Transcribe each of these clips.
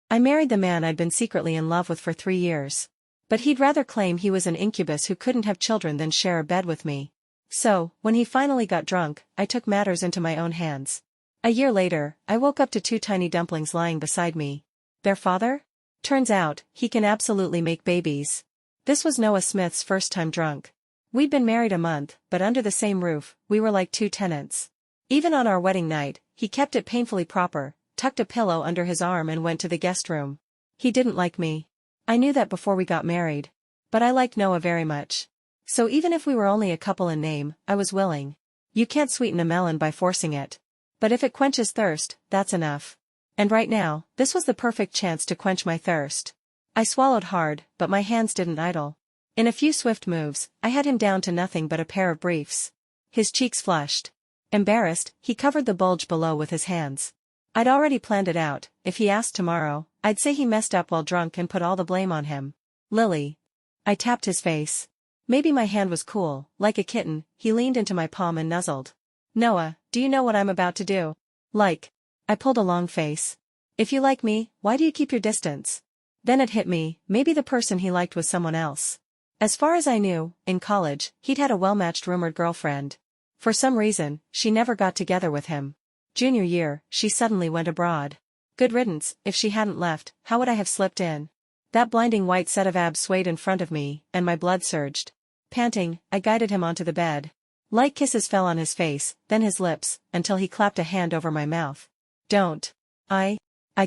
I married the man I'd been secretly in love with for 3 years. But he'd rather claim he was an incubus who couldn't have children than share a bed with me. So, when he finally got drunk, I took matters into my own hands. A year later, I woke up to 2 tiny dumplings lying beside me. Their father? Turns out, he can absolutely make babies. This was Noah Smith's first time drunk. We'd been married a month, but under the same roof, we were like 2 tenants. Even on our wedding night, he kept it painfully proper, tucked a pillow under his arm and went to the guest room. He didn't like me. I knew that before we got married. But I liked Noah very much. So even if we were only a couple in name, I was willing. You can't sweeten a melon by forcing it. But if it quenches thirst, that's enough. And right now, this was the perfect chance to quench my thirst. I swallowed hard, but my hands didn't idle. In a few swift moves, I had him down to nothing but a pair of briefs. His cheeks flushed. Embarrassed, he covered the bulge below with his hands. I'd already planned it out. If he asked tomorrow, I'd say he messed up while drunk and put all the blame on him. Lily. I tapped his face. Maybe my hand was cool. Like a kitten, he leaned into my palm and nuzzled. Noah, do you know what I'm about to do? Like. I pulled a long face. If you like me, why do you keep your distance? Then it hit me, maybe the person he liked was someone else. As far as I knew, in college, he'd had a well-matched rumored girlfriend. For some reason, she never got together with him. Junior year, she suddenly went abroad. Good riddance. If she hadn't left, how would I have slipped in? That blinding white set of abs swayed in front of me, and my blood surged. Panting, I guided him onto the bed. Light kisses fell on his face, then his lips, until he clapped a hand over my mouth. Don't. I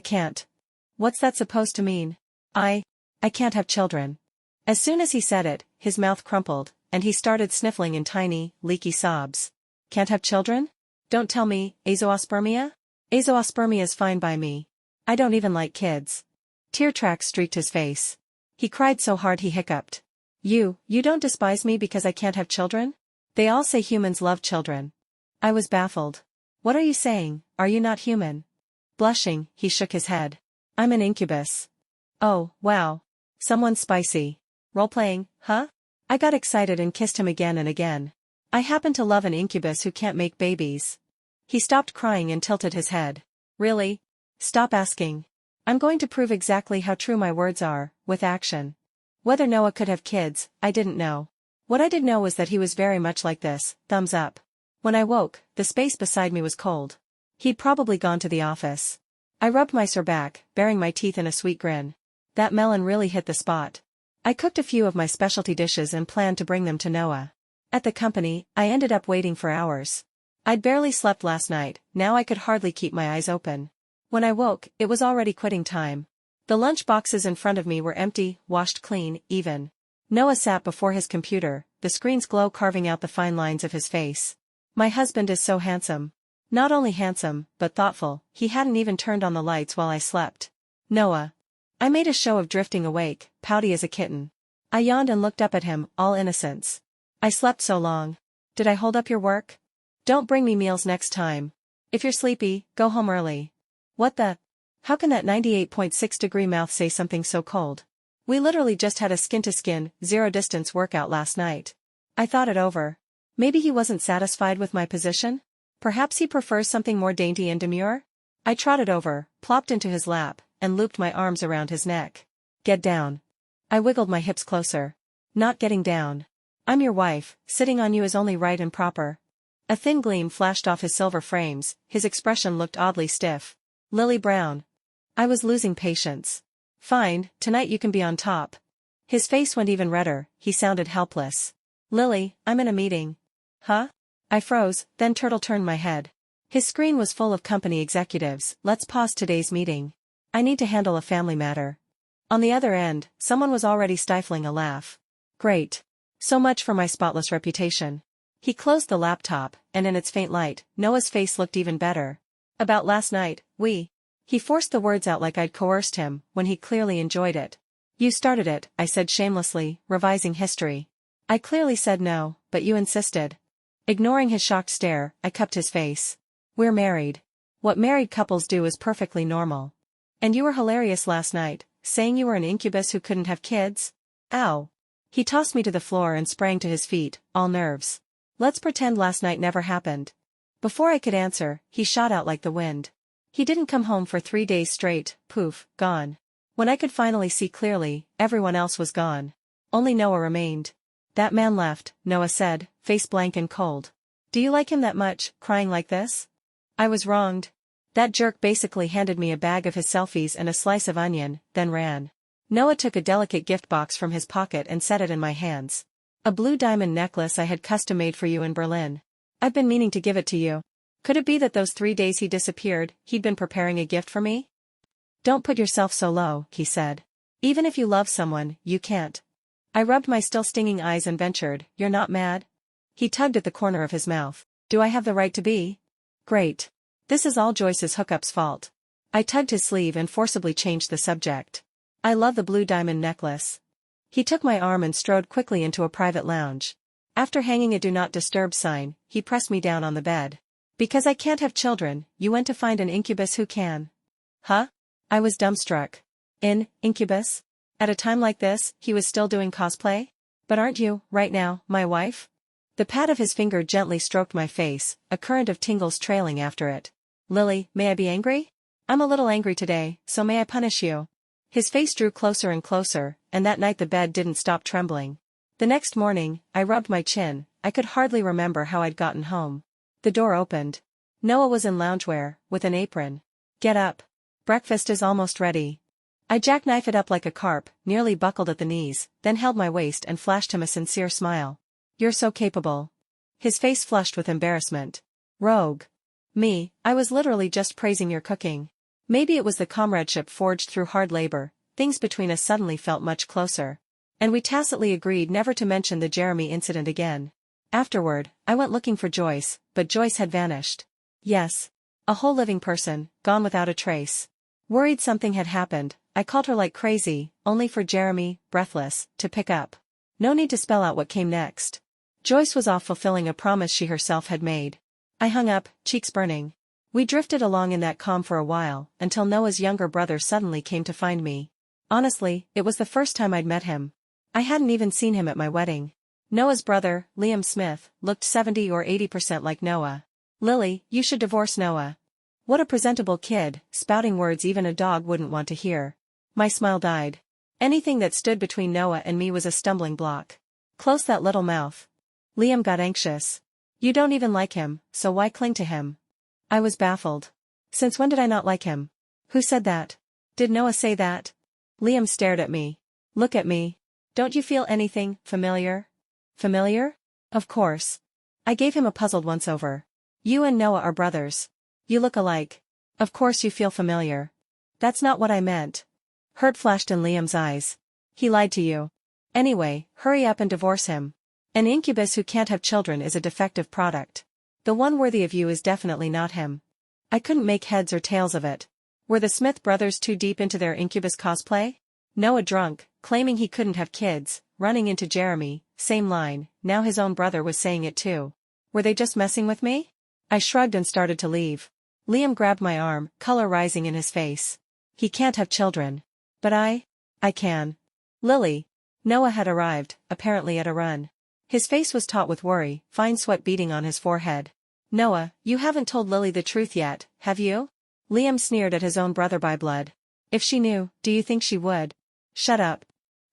can't. What's that supposed to mean? I can't have children. As soon as he said it, his mouth crumpled, and he started sniffling in tiny, leaky sobs. Can't have children? Don't tell me, azoospermia? Azoospermia's fine by me. I don't even like kids. Tear tracks streaked his face. He cried so hard he hiccuped. You don't despise me because I can't have children? They all say humans love children. I was baffled. What are you saying? Are you not human? Blushing, he shook his head. I'm an incubus. Oh, wow. Someone spicy. Role-playing, huh? I got excited and kissed him again and again. I happen to love an incubus who can't make babies. He stopped crying and tilted his head. Really? Stop asking. I'm going to prove exactly how true my words are, with action. Whether Noah could have kids, I didn't know. What I did know was that he was very much like this, thumbs up. When I woke, the space beside me was cold. He'd probably gone to the office. I rubbed my sore back, baring my teeth in a sweet grin. That melon really hit the spot. I cooked a few of my specialty dishes and planned to bring them to Noah. At the company, I ended up waiting for hours. I'd barely slept last night, now I could hardly keep my eyes open. When I woke, it was already quitting time. The lunch boxes in front of me were empty, washed clean, even. Noah sat before his computer, the screen's glow carving out the fine lines of his face. My husband is so handsome. Not only handsome, but thoughtful. He hadn't even turned on the lights while I slept. Noah. I made a show of drifting awake, pouty as a kitten. I yawned and looked up at him, all innocence. I slept so long. Did I hold up your work? Don't bring me meals next time. If you're sleepy, go home early. What the? How can that 98.6-degree mouth say something so cold? We literally just had a skin-to-skin, zero-distance workout last night. I thought it over. Maybe he wasn't satisfied with my position? Perhaps he prefers something more dainty and demure? I trotted over, plopped into his lap, and looped my arms around his neck. Get down. I wiggled my hips closer. Not getting down. I'm your wife, sitting on you is only right and proper. A thin gleam flashed off his silver frames, his expression looked oddly stiff. Lily Brown. I was losing patience. Fine, tonight you can be on top. His face went even redder, he sounded helpless. Lily, I'm in a meeting. Huh? I froze, then Turtle turned my head. His screen was full of company executives. Let's pause today's meeting. I need to handle a family matter. On the other end, someone was already stifling a laugh. Great. So much for my spotless reputation. He closed the laptop, and in its faint light, Noah's face looked even better. About last night, He forced the words out like I'd coerced him, when he clearly enjoyed it. You started it, I said shamelessly, revising history. I clearly said no, but you insisted. Ignoring his shocked stare, I cupped his face. We're married. What married couples do is perfectly normal. And you were hilarious last night, saying you were an incubus who couldn't have kids? Ow. He tossed me to the floor and sprang to his feet, all nerves. Let's pretend last night never happened. Before I could answer, he shot out like the wind. He didn't come home for 3 days straight, poof, gone. When I could finally see clearly, everyone else was gone. Only Noah remained. That man left, Noah said, face blank and cold. Do you like him that much, crying like this? I was wronged. That jerk basically handed me a bag of his selfies and a slice of onion, then ran. Noah took a delicate gift box from his pocket and set it in my hands. A blue diamond necklace I had custom made for you in Berlin. I've been meaning to give it to you. Could it be that those 3 days he disappeared, he'd been preparing a gift for me? Don't put yourself so low, he said. Even if you love someone, you can't. I rubbed my still stinging eyes and ventured, you're not mad? He tugged at the corner of his mouth. Do I have the right to be? Great. This is all Joyce's hookup's fault. I tugged his sleeve and forcibly changed the subject. I love the blue diamond necklace. He took my arm and strode quickly into a private lounge. After hanging a do not disturb sign, he pressed me down on the bed. Because I can't have children, you went to find an incubus who can. Huh? I was dumbstruck. Incubus? At a time like this, he was still doing cosplay? But aren't you, right now, my wife? The pat of his finger gently stroked my face, a current of tingles trailing after it. Lily, may I be angry? I'm a little angry today, so may I punish you? His face drew closer and closer, and that night the bed didn't stop trembling. The next morning, I rubbed my chin. I could hardly remember how I'd gotten home. The door opened. Noah was in loungewear, with an apron. Get up. Breakfast is almost ready. I jackknifed it up like a carp, nearly buckled at the knees, then held my waist and flashed him a sincere smile. You're so capable. His face flushed with embarrassment. Rogue. Me, I was literally just praising your cooking. Maybe it was the comradeship forged through hard labor, things between us suddenly felt much closer. And we tacitly agreed never to mention the Jeremy incident again. Afterward, I went looking for Joyce, but Joyce had vanished. Yes. A whole living person, gone without a trace. Worried something had happened, I called her like crazy, only for Jeremy, breathless, to pick up. No need to spell out what came next. Joyce was off fulfilling a promise she herself had made. I hung up, cheeks burning. We drifted along in that calm for a while, until Noah's younger brother suddenly came to find me. Honestly, it was the first time I'd met him. I hadn't even seen him at my wedding. Noah's brother, Liam Smith, looked 70 or 80% like Noah. Lily, you should divorce Noah. What a presentable kid, spouting words even a dog wouldn't want to hear. My smile died. Anything that stood between Noah and me was a stumbling block. Close that little mouth. Liam got anxious. You don't even like him, so why cling to him? I was baffled. Since when did I not like him? Who said that? Did Noah say that? Liam stared at me. Look at me. Don't you feel anything familiar? Familiar? Of course. I gave him a puzzled once-over. You and Noah are brothers. You look alike. Of course you feel familiar. That's not what I meant. Hurt flashed in Liam's eyes. He lied to you. Anyway, hurry up and divorce him. An incubus who can't have children is a defective product. The one worthy of you is definitely not him. I couldn't make heads or tails of it. Were the Smith brothers too deep into their incubus cosplay? Noah drunk, claiming he couldn't have kids, running into Jeremy, same line, now his own brother was saying it too. Were they just messing with me? I shrugged and started to leave. Liam grabbed my arm, color rising in his face. He can't have children. But I can. Lily. Noah had arrived, apparently at a run. His face was taut with worry, fine sweat beading on his forehead. Noah, you haven't told Lily the truth yet, have you? Liam sneered at his own brother by blood. If she knew, do you think she would? Shut up.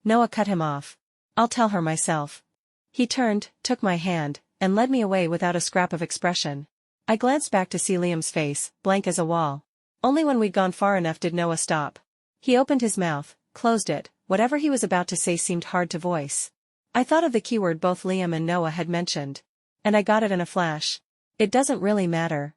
Noah cut him off. I'll tell her myself. He turned, took my hand, and led me away without a scrap of expression. I glanced back to see Liam's face, blank as a wall. Only when we'd gone far enough did Noah stop. He opened his mouth, closed it, whatever he was about to say seemed hard to voice. I thought of the keyword both Liam and Noah had mentioned. And I got it in a flash. It doesn't really matter.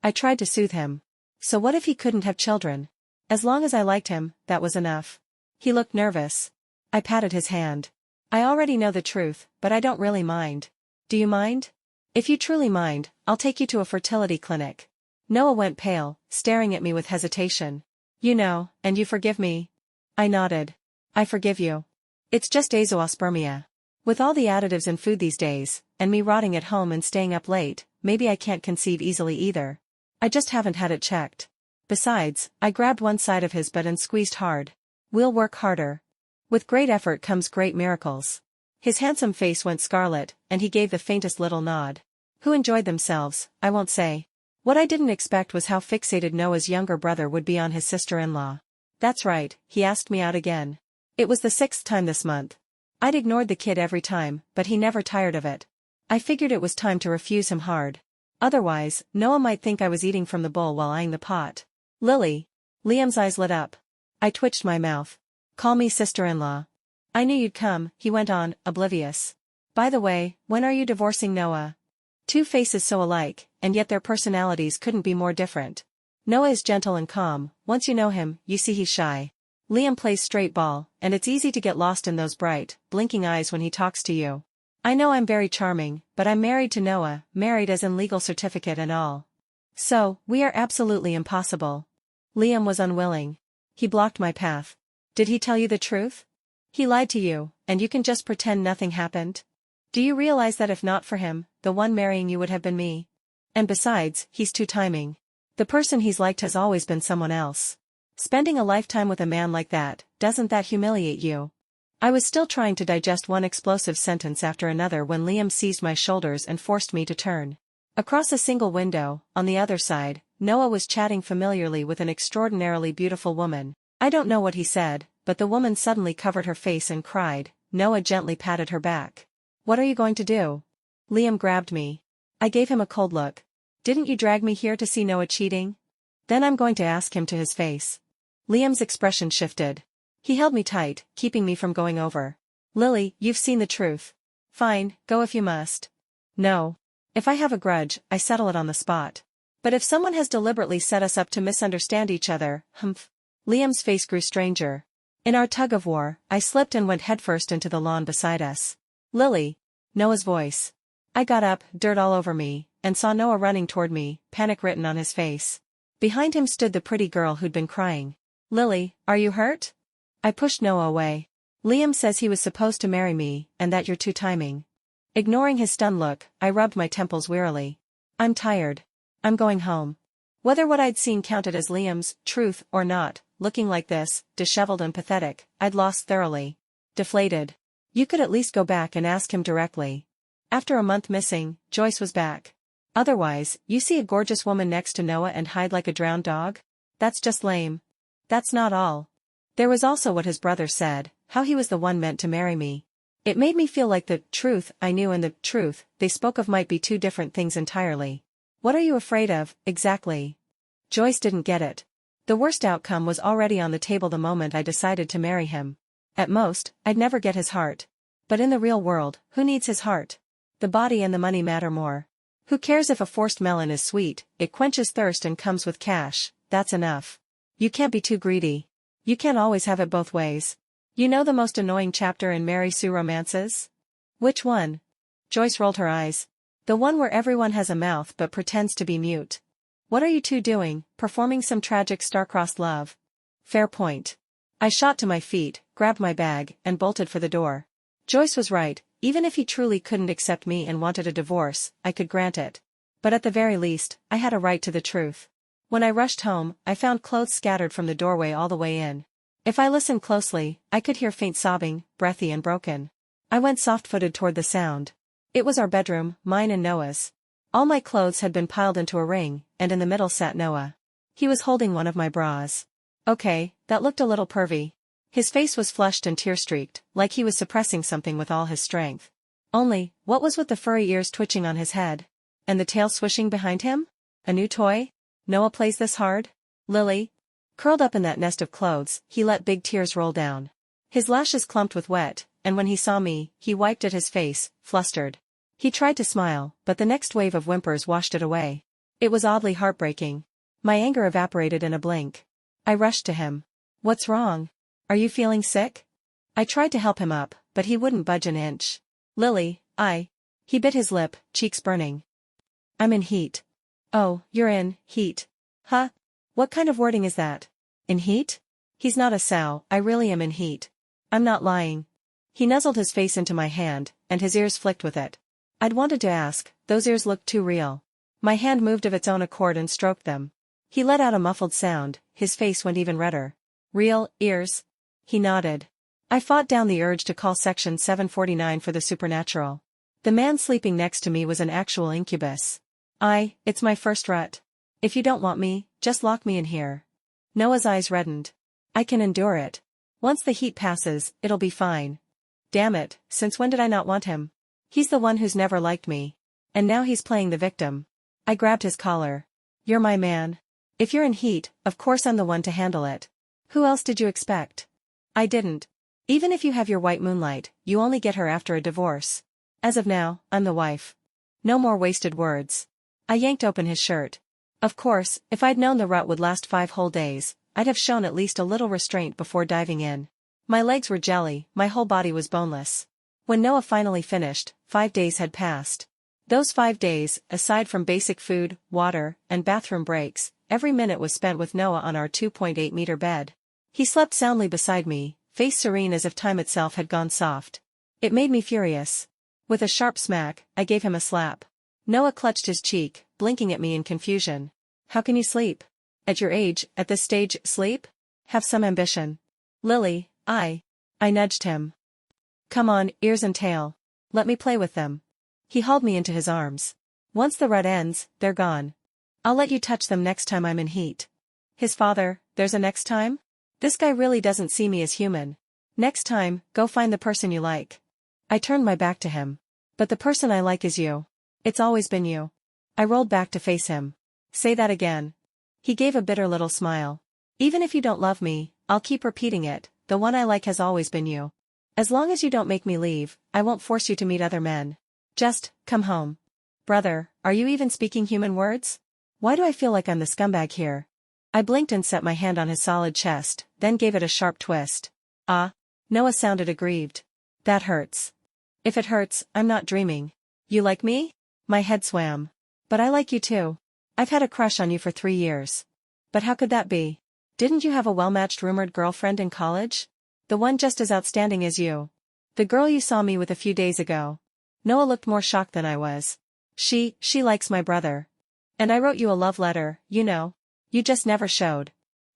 I tried to soothe him. So what if he couldn't have children? As long as I liked him, that was enough. He looked nervous. I patted his hand. I already know the truth, but I don't really mind. Do you mind? If you truly mind, I'll take you to a fertility clinic. Noah went pale, staring at me with hesitation. You know, and you forgive me? I nodded. I forgive you. It's just azoospermia. With all the additives in food these days, and me rotting at home and staying up late, maybe I can't conceive easily either. I just haven't had it checked. Besides, I grabbed one side of his butt and squeezed hard. We'll work harder. With great effort comes great miracles. His handsome face went scarlet, and he gave the faintest little nod. Who enjoyed themselves, I won't say. What I didn't expect was how fixated Noah's younger brother would be on his sister-in-law. That's right, he asked me out again. It was the 6th time this month. I'd ignored the kid every time, but he never tired of it. I figured it was time to refuse him hard. Otherwise, Noah might think I was eating from the bowl while eyeing the pot. Lily. Liam's eyes lit up. I twitched my mouth. Call me sister-in-law. I knew you'd come, he went on, oblivious. By the way, when are you divorcing Noah? Two faces so alike, and yet their personalities couldn't be more different. Noah is gentle and calm. Once you know him, you see he's shy. Liam plays straight ball, and it's easy to get lost in those bright, blinking eyes when he talks to you. I know I'm very charming, but I'm married to Noah, married as in legal certificate and all. So, we are absolutely impossible. Liam was unwilling. He blocked my path. Did he tell you the truth? He lied to you, and you can just pretend nothing happened? Do you realize that if not for him, the one marrying you would have been me? And besides, he's two-timing. The person he's liked has always been someone else. Spending a lifetime with a man like that, doesn't that humiliate you? I was still trying to digest one explosive sentence after another when Liam seized my shoulders and forced me to turn. Across a single window, on the other side, Noah was chatting familiarly with an extraordinarily beautiful woman. I don't know what he said, but the woman suddenly covered her face and cried. Noah gently patted her back. What are you going to do? Liam grabbed me. I gave him a cold look. Didn't you drag me here to see Noah cheating? Then I'm going to ask him to his face. Liam's expression shifted. He held me tight, keeping me from going over. Lily, you've seen the truth. Fine, go if you must. No. If I have a grudge, I settle it on the spot. But if someone has deliberately set us up to misunderstand each other, humph. Liam's face grew stranger. In our tug-of-war, I slipped and went headfirst into the lawn beside us. Lily. Noah's voice. I got up, dirt all over me, and saw Noah running toward me, panic written on his face. Behind him stood the pretty girl who'd been crying. Lily, are you hurt? I pushed Noah away. Liam says he was supposed to marry me, and that you're two-timing. Ignoring his stunned look, I rubbed my temples wearily. I'm tired. I'm going home. Whether what I'd seen counted as Liam's truth or not, looking like this, disheveled and pathetic, I'd lost thoroughly. Deflated. You could at least go back and ask him directly. After a month missing, Joyce was back. Otherwise, you see a gorgeous woman next to Noah and hide like a drowned dog? That's just lame. That's not all. There was also what his brother said, how he was the one meant to marry me. It made me feel like the truth I knew and the truth they spoke of might be two different things entirely. What are you afraid of, exactly? Joyce didn't get it. The worst outcome was already on the table the moment I decided to marry him. At most, I'd never get his heart. But in the real world, who needs his heart? The body and the money matter more. Who cares if a forced melon is sweet, it quenches thirst and comes with cash, that's enough. You can't be too greedy. You can't always have it both ways. You know the most annoying chapter in Mary Sue romances? Which one? Joyce rolled her eyes. The one where everyone has a mouth but pretends to be mute. What are you two doing, performing some tragic star-crossed love? Fair point. I shot to my feet, grabbed my bag, and bolted for the door. Joyce was right, even if he truly couldn't accept me and wanted a divorce, I could grant it. But at the very least, I had a right to the truth. When I rushed home, I found clothes scattered from the doorway all the way in. If I listened closely, I could hear faint sobbing, breathy and broken. I went soft-footed toward the sound. It was our bedroom, mine and Noah's. All my clothes had been piled into a ring, and in the middle sat Noah. He was holding one of my bras. Okay, that looked a little pervy. His face was flushed and tear-streaked, like he was suppressing something with all his strength. Only, what was with the furry ears twitching on his head? And the tail swishing behind him? A new toy? Noah plays this hard? Lily? Curled up in that nest of clothes, he let big tears roll down. His lashes clumped with wet, and when he saw me, he wiped at his face, flustered. He tried to smile, but the next wave of whimpers washed it away. It was oddly heartbreaking. My anger evaporated in a blink. I rushed to him. What's wrong? Are you feeling sick? I tried to help him up, but he wouldn't budge an inch. Lily, He bit his lip, cheeks burning. I'm in heat. Oh, you're in heat. Huh? What kind of wording is that? In heat? He's not a sow, I really am in heat. I'm not lying. He nuzzled his face into my hand, and his ears flicked with it. I'd wanted to ask, those ears looked too real. My hand moved of its own accord and stroked them. He let out a muffled sound, his face went even redder. Real ears? He nodded. I fought down the urge to call Section 749 for the supernatural. The man sleeping next to me was an actual incubus. It's my first rut. If you don't want me, just lock me in here. Noah's eyes reddened. I can endure it. Once the heat passes, it'll be fine. Damn it, since when did I not want him? He's the one who's never liked me. And now he's playing the victim. I grabbed his collar. You're my man. If you're in heat, of course I'm the one to handle it. Who else did you expect? I didn't. Even if you have your white moonlight, you only get her after a divorce. As of now, I'm the wife. No more wasted words. I yanked open his shirt. Of course, if I'd known the rut would last 5 whole days, I'd have shown at least a little restraint before diving in. My legs were jelly, my whole body was boneless. When Noah finally finished, 5 days had passed. Those 5 days, aside from basic food, water, and bathroom breaks, every minute was spent with Noah on our 2.8-meter bed. He slept soundly beside me, face serene as if time itself had gone soft. It made me furious. With a sharp smack, I gave him a slap. Noah clutched his cheek, blinking at me in confusion. How can you sleep? At your age, at this stage, sleep? Have some ambition. Lily, I nudged him. Come on, ears and tail. Let me play with them. He hauled me into his arms. Once the rut ends, they're gone. I'll let you touch them next time I'm in heat. His father, there's a next time? This guy really doesn't see me as human. Next time, go find the person you like. I turned my back to him. But the person I like is you. It's always been you. I rolled back to face him. Say that again. He gave a bitter little smile. Even if you don't love me, I'll keep repeating it, the one I like has always been you. As long as you don't make me leave, I won't force you to meet other men. Just, come home. Brother, are you even speaking human words? Why do I feel like I'm the scumbag here? I blinked and set my hand on his solid chest, then gave it a sharp twist. Ah. Noah sounded aggrieved. That hurts. If it hurts, I'm not dreaming. You like me? My head swam. But I like you too. I've had a crush on you for 3 years. But how could that be? Didn't you have a well-matched rumored girlfriend in college? The one just as outstanding as you. The girl you saw me with a few days ago. Noah looked more shocked than I was. She likes my brother. And I wrote you a love letter, you know. You just never showed.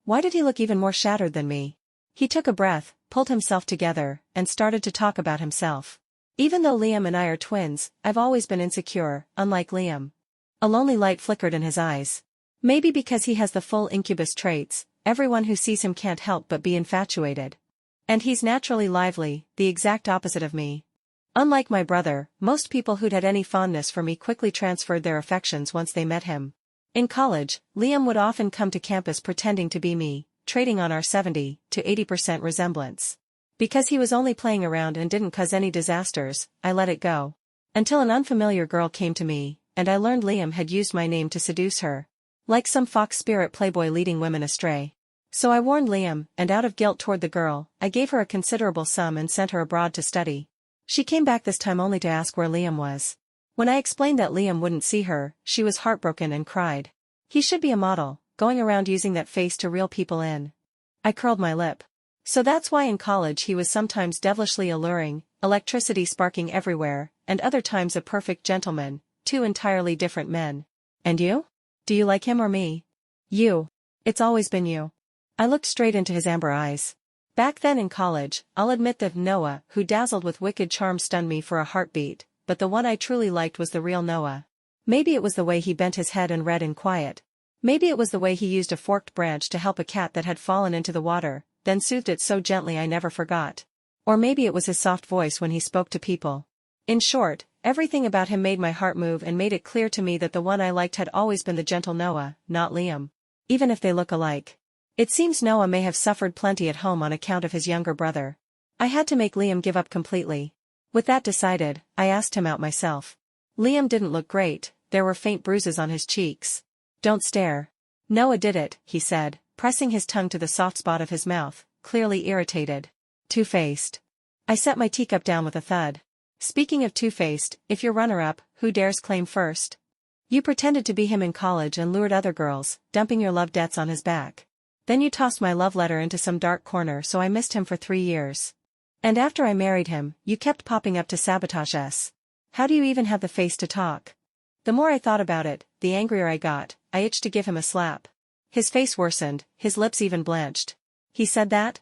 Why did he look even more shattered than me? He took a breath, pulled himself together, and started to talk about himself. Even though Liam and I are twins, I've always been insecure, unlike Liam. A lonely light flickered in his eyes. Maybe because he has the full Incubus traits, everyone who sees him can't help but be infatuated. And he's naturally lively, the exact opposite of me. Unlike my brother, most people who'd had any fondness for me quickly transferred their affections once they met him. In college, Liam would often come to campus pretending to be me, trading on our 70 to 80% resemblance. Because he was only playing around and didn't cause any disasters, I let it go. Until an unfamiliar girl came to me, and I learned Liam had used my name to seduce her. Like some fox spirit playboy leading women astray. So I warned Liam, and out of guilt toward the girl, I gave her a considerable sum and sent her abroad to study. She came back this time only to ask where Liam was. When I explained that Liam wouldn't see her, she was heartbroken and cried. He should be a model, going around using that face to reel people in. I curled my lip. So that's why in college he was sometimes devilishly alluring, electricity sparking everywhere, and other times a perfect gentleman, 2 entirely different men. And you? Do you like him or me? You. It's always been you. I looked straight into his amber eyes. Back then in college, I'll admit that Noah, who dazzled with wicked charm, stunned me for a heartbeat, but the one I truly liked was the real Noah. Maybe it was the way he bent his head and read in quiet. Maybe it was the way he used a forked branch to help a cat that had fallen into the water, then soothed it so gently I never forgot. Or maybe it was his soft voice when he spoke to people. In short, everything about him made my heart move and made it clear to me that the one I liked had always been the gentle Noah, not Liam. Even if they look alike. It seems Noah may have suffered plenty at home on account of his younger brother. I had to make Liam give up completely. With that decided, I asked him out myself. Liam didn't look great, there were faint bruises on his cheeks. Don't stare. Noah did it, he said, pressing his tongue to the soft spot of his mouth, clearly irritated. Two-faced. I set my teacup down with a thud. Speaking of two-faced, if you're runner-up, who dares claim first? You pretended to be him in college and lured other girls, dumping your love debts on his back. Then you tossed my love letter into some dark corner so I missed him for 3 years. And after I married him, you kept popping up to sabotage us. How do you even have the face to talk? The more I thought about it, the angrier I got. I itched to give him a slap. His face worsened, his lips even blanched. He said that?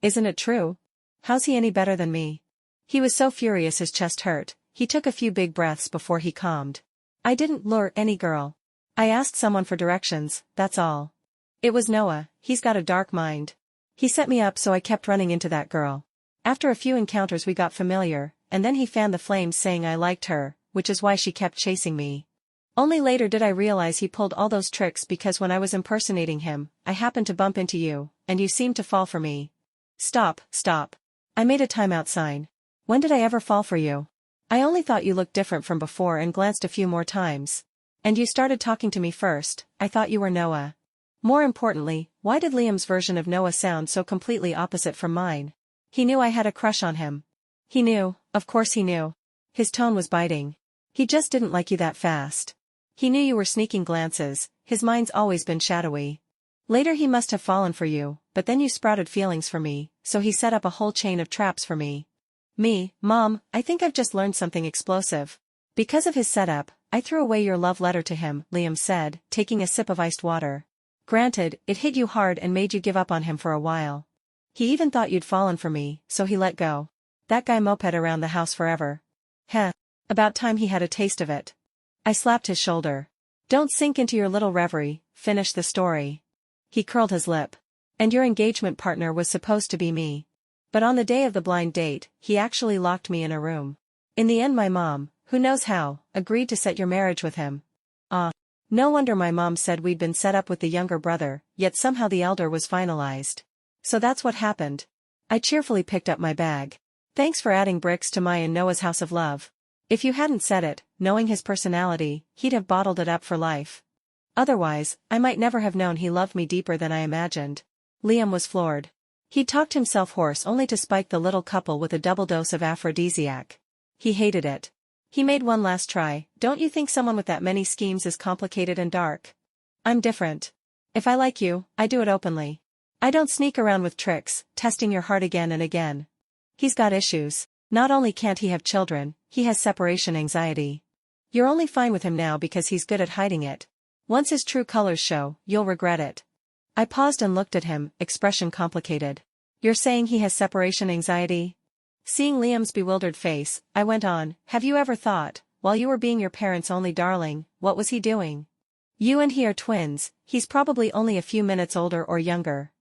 Isn't it true? How's he any better than me? He was so furious his chest hurt. He took a few big breaths before he calmed. I didn't lure any girl. I asked someone for directions, that's all. It was Noah, he's got a dark mind. He set me up so I kept running into that girl. After a few encounters we got familiar, and then he fanned the flames saying I liked her, which is why she kept chasing me. Only later did I realize he pulled all those tricks because when I was impersonating him, I happened to bump into you, and you seemed to fall for me. Stop, stop. I made a timeout sign. When did I ever fall for you? I only thought you looked different from before and glanced a few more times. And you started talking to me first, I thought you were Noah. More importantly, why did Liam's version of Noah sound so completely opposite from mine? He knew I had a crush on him. He knew, of course he knew. His tone was biting. He just didn't like you that fast. He knew you were sneaking glances, his mind's always been shadowy. Later he must have fallen for you, but then you sprouted feelings for me, so he set up a whole chain of traps for me. Mom, I think I've just learned something explosive. Because of his setup, I threw away your love letter to him, Liam said, taking a sip of iced water. Granted, it hit you hard and made you give up on him for a while. He even thought you'd fallen for me, so he let go. That guy moped around the house forever. Heh. About time he had a taste of it. I slapped his shoulder. Don't sink into your little reverie, finish the story. He curled his lip. And your engagement partner was supposed to be me. But on the day of the blind date, he actually locked me in a room. In the end my mom, who knows how, agreed to set your marriage with him. No wonder my mom said we'd been set up with the younger brother, yet somehow the elder was finalized. So that's what happened. I cheerfully picked up my bag. Thanks for adding bricks to my and Noah's house of love. If you hadn't said it, knowing his personality, he'd have bottled it up for life. Otherwise, I might never have known he loved me deeper than I imagined. Liam was floored. He'd talked himself hoarse only to spike the little couple with a double dose of aphrodisiac. He hated it. He made one last try. Don't you think someone with that many schemes is complicated and dark? I'm different. If I like you, I do it openly. I don't sneak around with tricks, testing your heart again and again. He's got issues. Not only can't he have children, he has separation anxiety. You're only fine with him now because he's good at hiding it. Once his true colors show, you'll regret it. I paused and looked at him, expression complicated. You're saying he has separation anxiety? Seeing Liam's bewildered face, I went on, have you ever thought, while you were being your parents' only darling, what was he doing? You and he are twins, he's probably only a few minutes older or younger.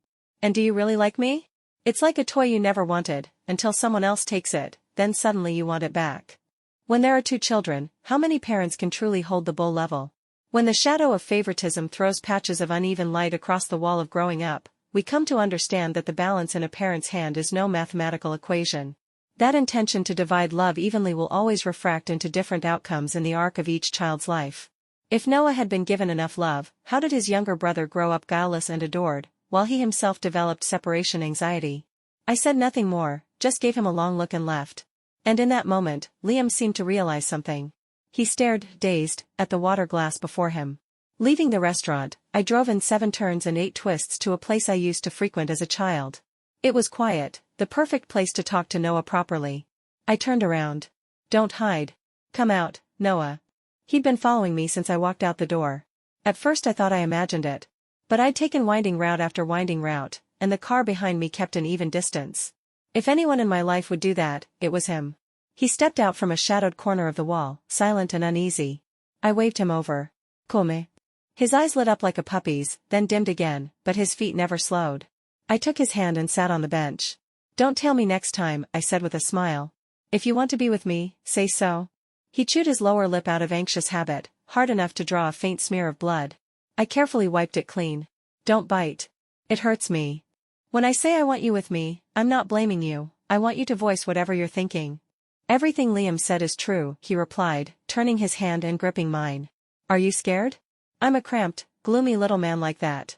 And do you really like me? It's like a toy you never wanted, until someone else takes it, then suddenly you want it back. When there are two children, how many parents can truly hold the bull level? When the shadow of favoritism throws patches of uneven light across the wall of growing up, we come to understand that the balance in a parent's hand is no mathematical equation. That intention to divide love evenly will always refract into different outcomes in the arc of each child's life. If Noah had been given enough love, how did his younger brother grow up guileless and adored, while he himself developed separation anxiety? I said nothing more, just gave him a long look and left. And in that moment, Liam seemed to realize something. He stared, dazed, at the water glass before him. Leaving the restaurant, I drove in 7 turns and 8 twists to a place I used to frequent as a child. It was quiet, the perfect place to talk to Noah properly. I turned around. Don't hide. Come out, Noah. He'd been following me since I walked out the door. At first I thought I imagined it. But I'd taken winding route after winding route, and the car behind me kept an even distance. If anyone in my life would do that, it was him. He stepped out from a shadowed corner of the wall, silent and uneasy. I waved him over. Come. His eyes lit up like a puppy's, then dimmed again, but his feet never slowed. I took his hand and sat on the bench. Don't tail me next time, I said with a smile. If you want to be with me, say so. He chewed his lower lip out of anxious habit, hard enough to draw a faint smear of blood. I carefully wiped it clean. Don't bite. It hurts me. When I say I want you with me, I'm not blaming you, I want you to voice whatever you're thinking. Everything Liam said is true, he replied, turning his hand and gripping mine. Are you scared? I'm a cramped, gloomy little man like that.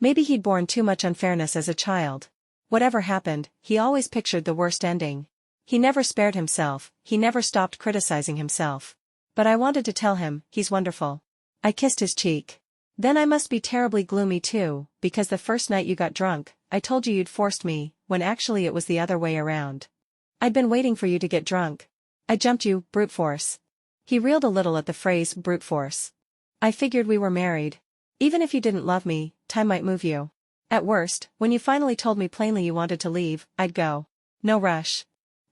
Maybe he'd borne too much unfairness as a child. Whatever happened, he always pictured the worst ending. He never spared himself, he never stopped criticizing himself. But I wanted to tell him, he's wonderful. I kissed his cheek. Then I must be terribly gloomy too, because the first night you got drunk, I told you you'd forced me, when actually it was the other way around. I'd been waiting for you to get drunk. I jumped you, brute force. He reeled a little at the phrase, brute force. I figured we were married. Even if you didn't love me, time might move you. At worst, when you finally told me plainly you wanted to leave, I'd go. No rush.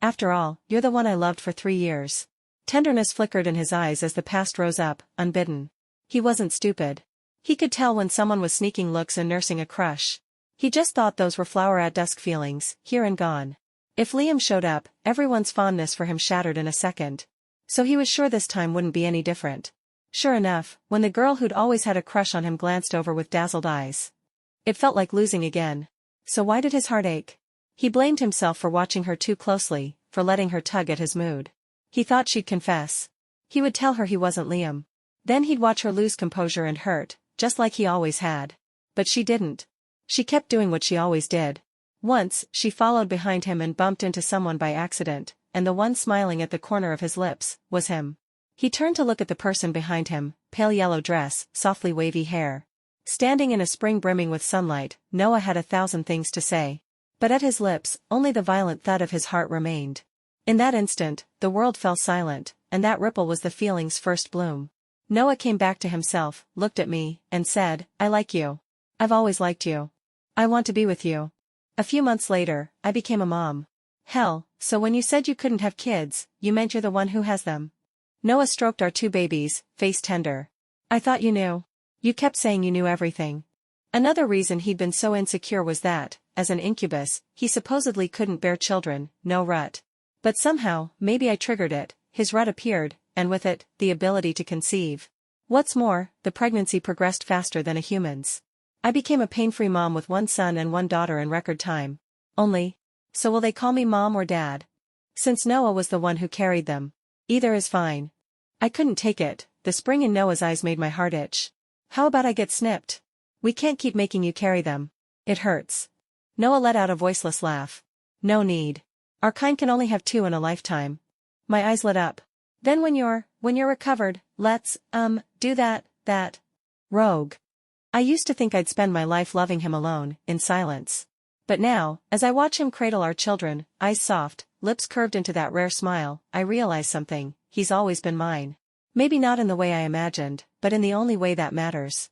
After all, you're the one I loved for 3 years. Tenderness flickered in his eyes as the past rose up, unbidden. He wasn't stupid. He could tell when someone was sneaking looks and nursing a crush. He just thought those were flower-at-dusk feelings, here and gone. If Liam showed up, everyone's fondness for him shattered in a second. So he was sure this time wouldn't be any different. Sure enough, when the girl who'd always had a crush on him glanced over with dazzled eyes, it felt like losing again. So why did his heart ache? He blamed himself for watching her too closely, for letting her tug at his mood. He thought she'd confess. He would tell her he wasn't Liam. Then he'd watch her lose composure and hurt, just like he always had. But she didn't. She kept doing what she always did. Once, she followed behind him and bumped into someone by accident, and the one smiling at the corner of his lips was him. He turned to look at the person behind him, pale yellow dress, softly wavy hair. Standing in a spring brimming with sunlight, Noah had 1,000 things to say. But at his lips, only the violent thud of his heart remained. In that instant, the world fell silent, and that ripple was the feeling's first bloom. Noah came back to himself, looked at me, and said, "I like you. I've always liked you. I want to be with you." A few months later, I became a mom. Hell, so when you said you couldn't have kids, you meant you're the one who has them? Noah stroked our 2 babies, face tender. "I thought you knew. You kept saying you knew everything." Another reason he'd been so insecure was that, as an incubus, he supposedly couldn't bear children, no rut. But somehow, maybe I triggered it, his rut appeared, and with it, the ability to conceive. What's more, the pregnancy progressed faster than a human's. I became a pain-free mom with 1 son and 1 daughter in record time. So will they call me mom or dad? Since Noah was the one who carried them. Either is fine. I couldn't take it, the spring in Noah's eyes made my heart itch. "How about I get snipped? We can't keep making you carry them. It hurts." Noah let out a voiceless laugh. "No need. Our kind can only have 2 in a lifetime." My eyes lit up. "Then when you're recovered, let's, do that. Rogue." I used to think I'd spend my life loving him alone, in silence. But now, as I watch him cradle our children, eyes soft, lips curved into that rare smile, I realize something: he's always been mine. Maybe not in the way I imagined, but in the only way that matters.